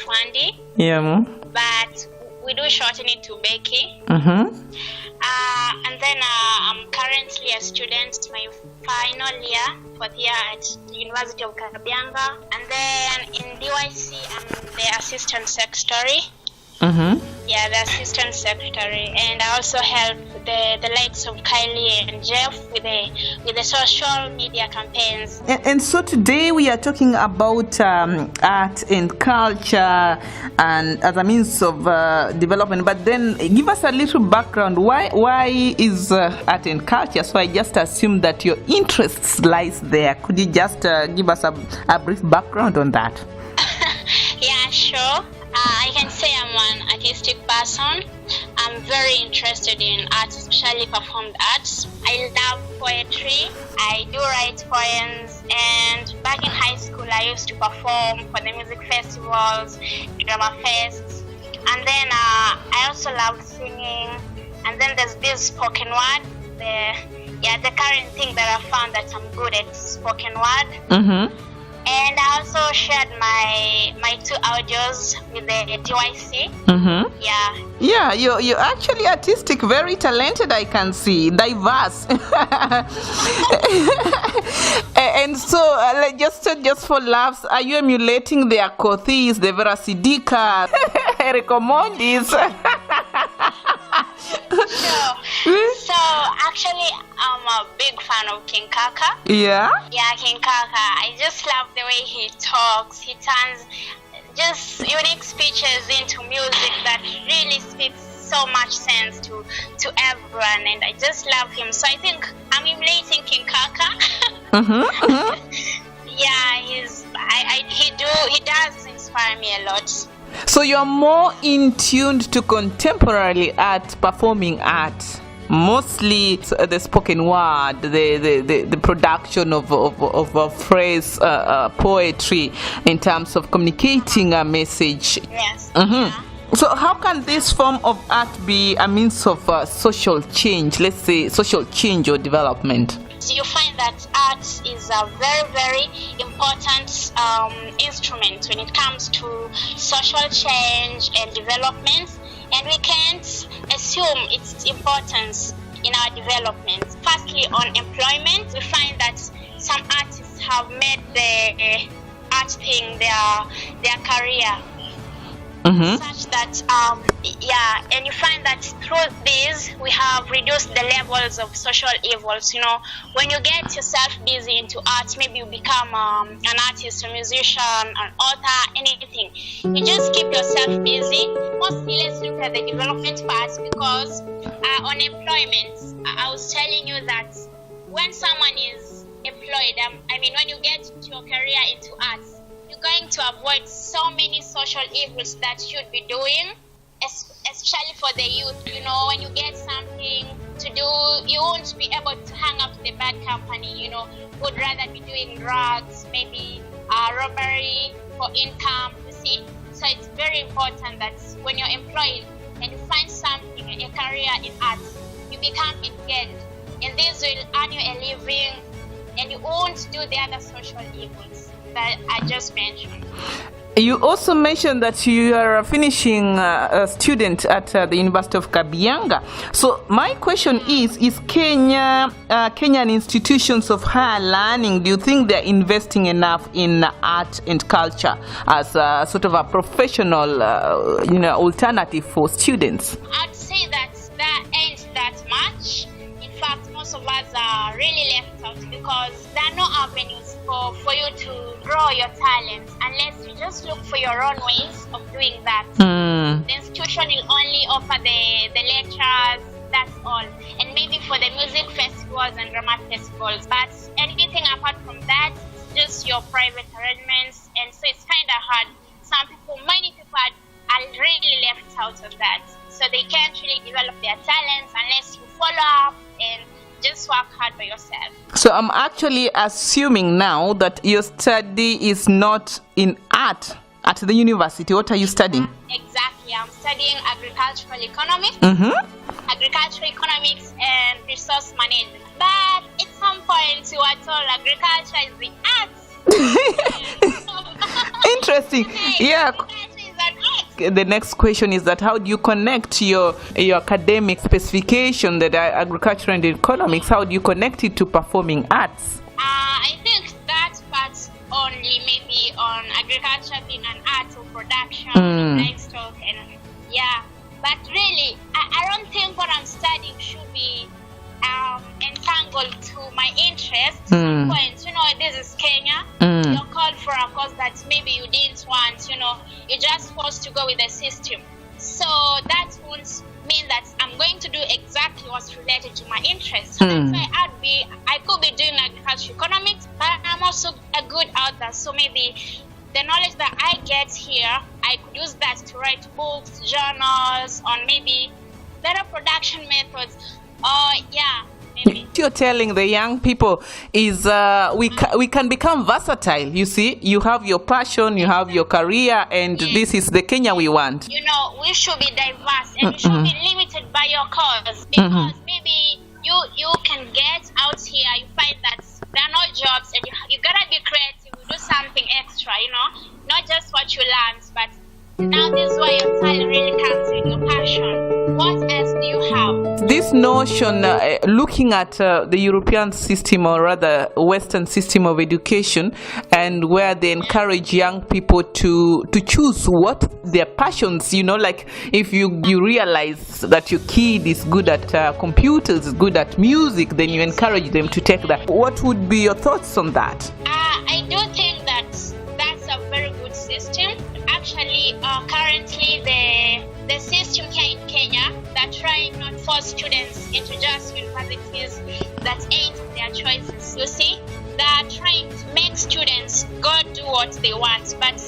Afandi. Yeah. But we do shorten it to Beckie. And then I'm currently a student, my final year, 4th year at the University of Kabianga. And then in DYC, I'm the assistant secretary. Yeah, the assistant secretary, and I also help the likes of Kylie and Jeff with the social media campaigns. And so today we are talking about art and culture and as a means of development. But then give us a little background. Why is art and culture? So I just assume that your interest lies there. Could you just give us a brief background on that? Yeah, sure. I can say I'm an artistic person. I'm very interested in art, especially performed arts. I love poetry. I do write poems, and back in high school I used to perform for the music festivals, drama fests, and then I also love singing. And then there's this spoken word. The current thing that I found that I'm good at spoken word. And I also shared my 2 audios with the DYC. Yeah, you're actually artistic, very talented, I can see, diverse. And so, just for laughs, are you emulating the Akothis, the Verasidika, Recomondis? Sure. So actually, I'm a big fan of King Kaka. Yeah, King Kaka. I just love the way he talks. He turns just unique speeches into music that really speaks so much sense to everyone, and I just love him. So I think I'm emulating King Kaka. Yeah, he does inspire me a lot. So you're more in tune to contemporary art, performing art, mostly the spoken word, the production of phrase, poetry, in terms of communicating a message. Yes. So how can this form of art be a means of social change, let's say social change or development? So you find that art is a very, very important instrument when it comes to social change and development, and we can't assume its importance in our development. Firstly, on employment, we find that some artists have made the art thing their career. Such that, and you find that through this, we have reduced the levels of social evils. You know, when you get yourself busy into art, maybe you become an artist, a musician, an author, anything. You just keep yourself busy. Mostly, let's look at the development part, because on employment, I was telling you that when someone is employed, when you get your career into art, you're going to avoid so many social evils that you'd be doing, especially for the youth. You know, when you get something to do, you won't be able to hang up the bad company. You know, would rather be doing drugs, maybe robbery for income, you see. So it's very important that when you're employed and you find something, a career in art, you become engaged. And this will earn you a living, and you won't do the other social evils that I just mentioned. You also mentioned that you are finishing a student at the University of Kabianga. So my question is Kenyan institutions of higher learning, do you think they're investing enough in art and culture as a sort of a professional alternative for students? I'd say that there ain't that much. In fact, most of us are really left out because there are no avenues for you to grow your talent unless you just look for your own ways of doing that. The institution will only offer the lectures, that's all. And maybe for the music festivals and drama festivals. But anything apart from that, just your private arrangements. And so it's kind of hard. Many people are really left out of that. So they can't really develop their talents unless you follow up and just work hard by yourself. So I'm actually assuming now that your study is not in art at the university. What are you studying? Exactly. I'm studying agricultural economics. Agricultural economics and resource management. But at some point you are told agriculture is the arts. Interesting. Yeah. Agriculture is the next question is that how do you connect your academic specification, that agriculture and economics, how do you connect it to performing arts? I think that part only maybe on agriculture being an art of production, livestock, and but really, I don't think what I'm studying should be entangled to my interests. Some points, this is Kenya. You're called for a course that maybe you didn't want. You're just forced to go with the system. So that won't mean that I'm going to do exactly what's related to my interests. So that's why I could be doing agriculture economics, but I'm also a good author. So maybe the knowledge that I get here, I could use that to write books, journals, on maybe better production methods. Maybe. What you're telling the young people is we can become versatile. You see, you have your passion, you have your career, and this is the Kenya we want. We should be diverse, and we should be limited by your cause, because maybe you can get out here, you find that there are no jobs, and you gotta be creative, you do something extra, not just what you learned, but now this is where your talent really comes in, your passion. What else do you have? This notion, looking at the European system, or rather Western system of education, and where they encourage young people to choose what their passions, like if you realize that your kid is good at computers, is good at music, then you encourage them to take that. What would be your thoughts on that? I do think that's a very good system. Actually, currently the system here in Kenya, they're trying not to force students into just universities that ain't their choices. You see, they're trying to make students go do what they want. But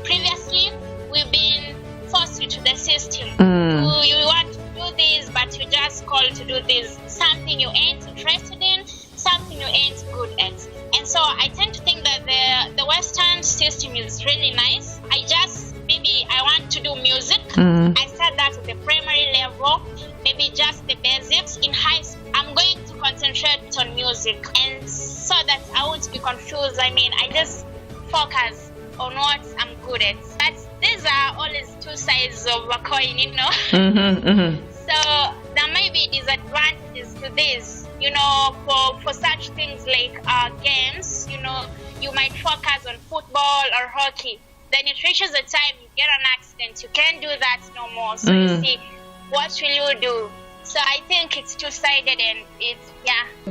previously, we've been forced into the system. You want to do this, but you're just called to do this. Something you ain't interested in, something you ain't good at. And so I tend to think that the Western system is really nice. I want to do music. I start that at the primary level, maybe just the basics. In high school, I'm going to concentrate on music, and so that I won't be confused. I just focus on what I'm good at. But these are always two sides of a coin, So there may be disadvantages to this. For such things like games, you might focus on football or hockey. Then it reaches a time you get an accident. You can't do that no more. So you see, what will you do? So I think it's two-sided, and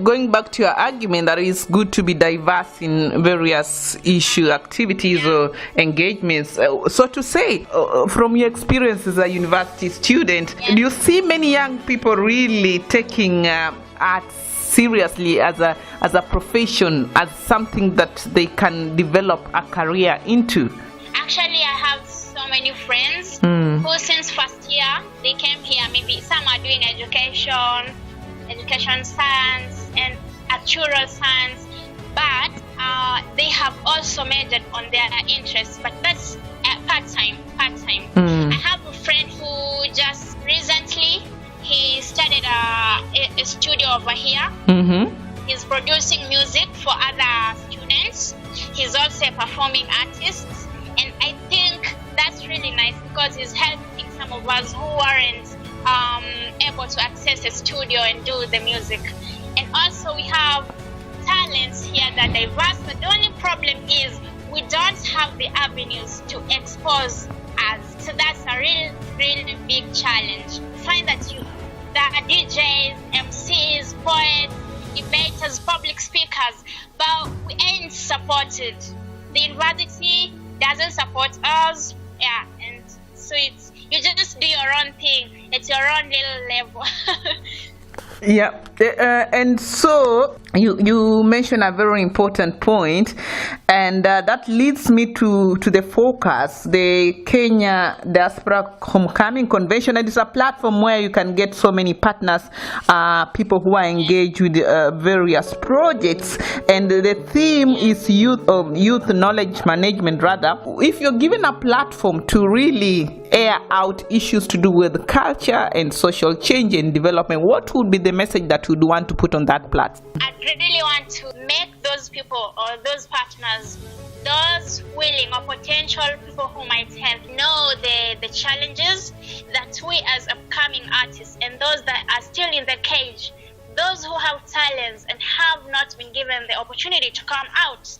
Going back to your argument that it's good to be diverse in various activities or engagements. So to say, from your experience as a university student, do you see many young people really taking arts seriously as a profession, as something that they can develop a career into? Actually, I have so many friends who since first year, they came here. Maybe some are doing education science, and actuarial science, but they have also majored on their interests, but that's part-time. I have a friend who just recently, he started a studio over here. He's producing music for other students. He's also a performing artist, and I think that's really nice because he's helping some of us who aren't able to access a studio and do the music. And also we have talents here that are diverse, but the only problem is we don't have the avenues to expose us. So that's a really big challenge. Find that there are DJs, MCs, poets, debaters, public speakers, but we ain't supported. The university doesn't support us, and so you just do your own thing. It's your own little level. And so you mentioned a very important point, and that leads me to the focus, the Kenya Diaspora Homecoming Convention. It is a platform where you can get so many partners, people who are engaged with various projects, and the theme is youth knowledge management. Rather, if you're given a platform to really air out issues to do with culture and social change and development, what would be the message that you'd want to put on that platform? I'd really want to make those people or those partners those willing or potential people who might have know the challenges that we as upcoming artists and those that are still in the cage, those who have talents and have not been given the opportunity to come out,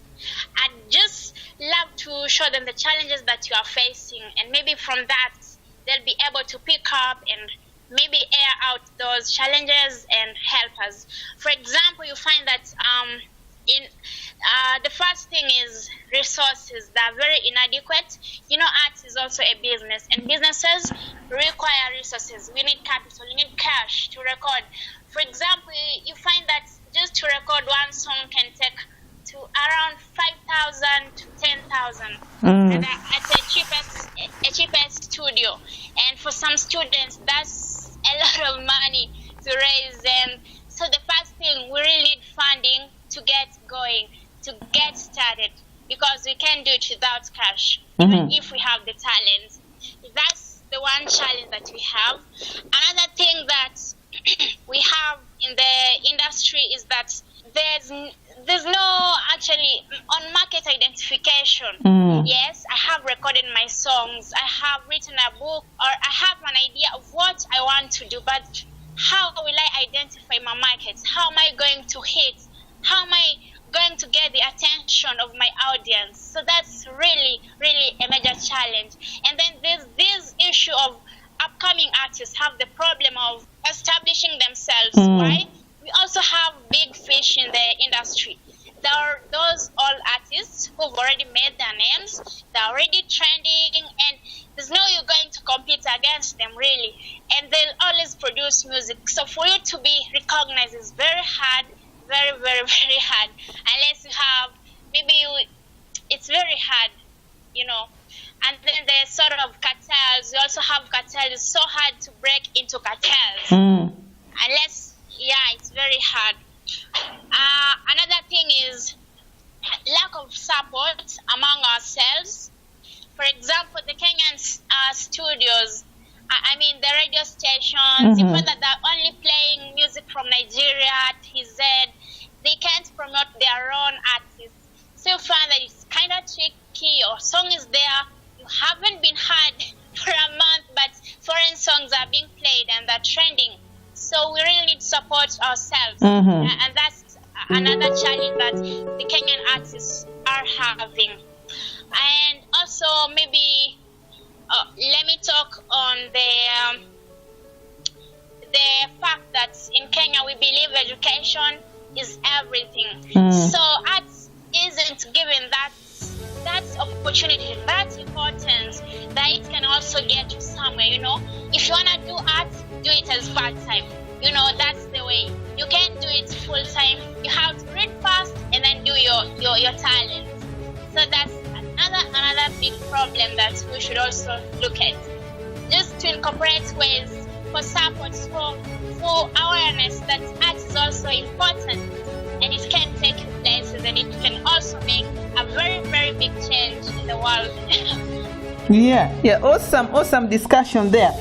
I'd just love to show them the challenges that you are facing, and maybe from that they'll be able to pick up and maybe air out those challenges and help us. For example, you find that the first thing is resources that are very inadequate. You know, art is also a business, and businesses require resources. We need capital, we need cash to record. For example, you find that just to record one song can take to around 5,000 to 10,000 at a cheapest studio. And for some students, that's a lot of money to raise. And so the first thing, we really need funding to get going, to get started, because we can't do it without cash, even if we have the talent. That's the one challenge that we have. Another thing that we have in the industry is that there's no actually on market identification. Yes, I have recorded my songs, I have written a book, or I have an idea of what I want to do, but how will I identify my market? How am I going to hit? How am I going to get the attention of my audience? So that's really, really a major challenge. And then there's this issue of upcoming artists have the problem of establishing themselves, right? We also have big fish in the industry. There are those old artists who've already made their names, they're already trending, and there's no you going to compete against them, really. And they'll always produce music. So for you to be recognized is very hard, very, very, very hard. Unless you have, it's very hard, you know. And then there's sort of cartels. You also have cartels. It's so hard to break into cartels. Unless, it's very hard. Another thing is lack of support among ourselves. For example, the Kenyan studios, the radio stations, you find that they're only playing music from Nigeria, TZ. They can't promote their own artists. So you find that it's kind of tricky. Your song is there, you haven't been heard for a month, but foreign songs are being played and they're trending. So we really need to support ourselves. And that's another challenge that the Kenyan artists are having. And also maybe let me talk on the fact that in Kenya we believe education is everything. So arts isn't given that opportunity, that importance, that it can also get you somewhere, you know. If you want to do art, do it as part-time. You know, that's the way. You can't do it full-time. You have to read fast and then do your talent. So that's another big problem that we should also look at. Just to incorporate ways for support, for awareness that art is also important and it can take you places and it can also make a very, very big change in the world. Yeah, awesome discussion there.